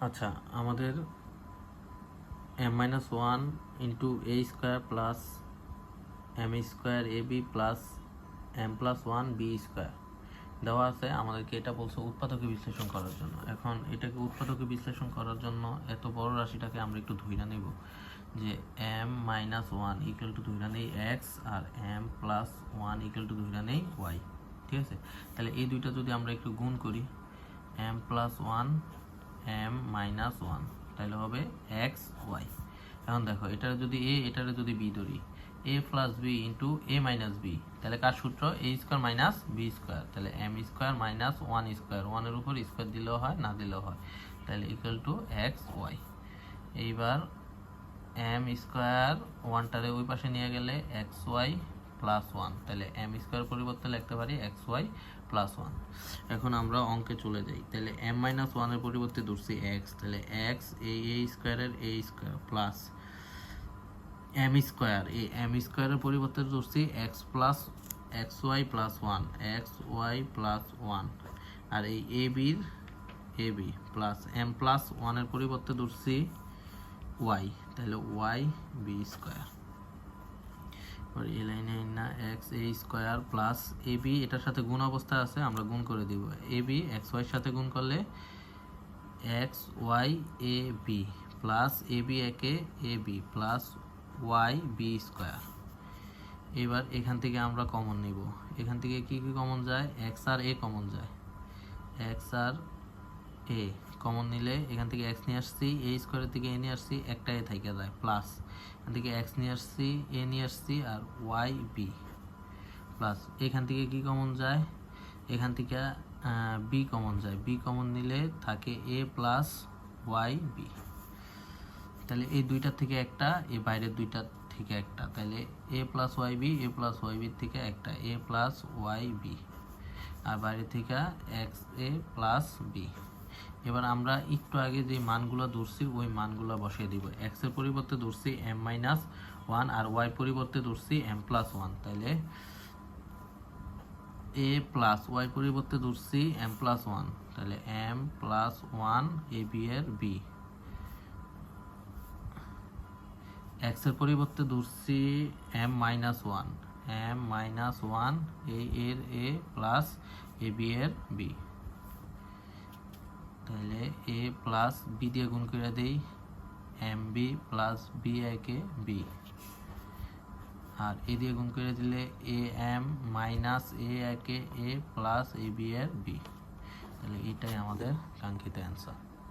আচ্ছা, আমাদের m-1 into a square plus m square ab plus m+1 b square দেওয়া আছে। আমাদেরকে এটা বলছে উৎপাদকে বিশ্লেষণ করার জন্য। এখন এটাকে উৎপাদকে বিশ্লেষণ করার জন্য এত বড় রাশিটাকে আমরা একটু ধইরা নেব যে m-1 ইকুয়াল টু ধইরা নেই x R m+1 equal to ধইরা নেই y। ঠিক আছে, তাহলে এই দুইটা যদি আমরা একটু গুণ করি m+1 m-1 তাহলে হবে x y। এখন দেখো এটার যদি a এটার যদি b ধরি a plus b into a minus b, তাহলে কার সূত্র a square minus b square, তাহলে m স্কোয়ার মাইনাস 1 স্কোয়ার, 1 এর উপর স্কোয়ার দিলেও হয় না দিলেও হয়, তাহলে ইকুয়াল টু x y। এইবার m স্কোয়ার 1টারে ওই পাশে নিয়ে গেলে x y প্লাস 1, তাহলে m স্কোয়ার পরিবর্তে লিখতে পারি x y প্লাস 1। এখন আমরা অঙ্কে চলে যাই, তাহলে m-1 এর পরিবর্তে ধরছি x, তাহলে x a স্কোয়ারের a square plus m square এই m স্কোয়ারের পরিবর্তে ধরছি x plus x y plus 1 x y plus 1, আর এই a bর a b plus m plus 1 এর পরিবর্তে ধরছি y, তাহলে y b স্কোয়ার। এবার এই লাইনে না x a square plus a b এটার সাথে গুণ অবস্থা আছে, আমরা গুণ করে দিব। a b x y এর সাথে গুণ করলে x y a b plus a b একে a b plus y b square. এবার এখান থেকে আমরা কমন নিব, এখান থেকে কি কি কমন যায়, x আর a কমন যায়, x আর a কমন নিলে এখান থেকে x নিয়ে আসছি, a স্কোয়ারের থেকে a নিয়ে আসছি, একটা a থেকে যায় প্লাস এখান থেকে x নিয়ে আসছি, a নিয়ে আসছি আর y b প্লাস এখান থেকে কি কমন যায়, এখান থেকে b কমন যায়, b কমন নিলে থাকে a প্লাস y b, তাহলে এই দুইটার থেকে একটা, এই বাইরের দুইটার থেকে একটা, তাহলে a plus Y B A plus Y বির থেকে একটা a প্লাস ওয়াই বি আর বাইরে থেকে এক্স এ প্লাস বি। এবার আমরা একটু আগে যে মানগুলো ধরছি ওই মানগুলো বসিয়ে দিব। এক্স এর পরিবর্তে ধরছি m-1 আর ওয়াই পরিবর্তে ধরছি m+1, তাহলে a প্লাস ওয়াই পরিবর্তে ধরছি m+1, তাহলে m+1 a b এর b, x এর পরিবর্তে ধরছি m-1 a এর a প্লাস a b এর b, তাহলে a প্লাস b দিয়ে গুণ করে দেই mb প্লাস b একে b, আর a দিয়ে গুণ করে দিলে am মাইনাস a একে a প্লাস a b এর b, তাহলে এটাই আমাদের কাঙ্ক্ষিত অ্যান্সার।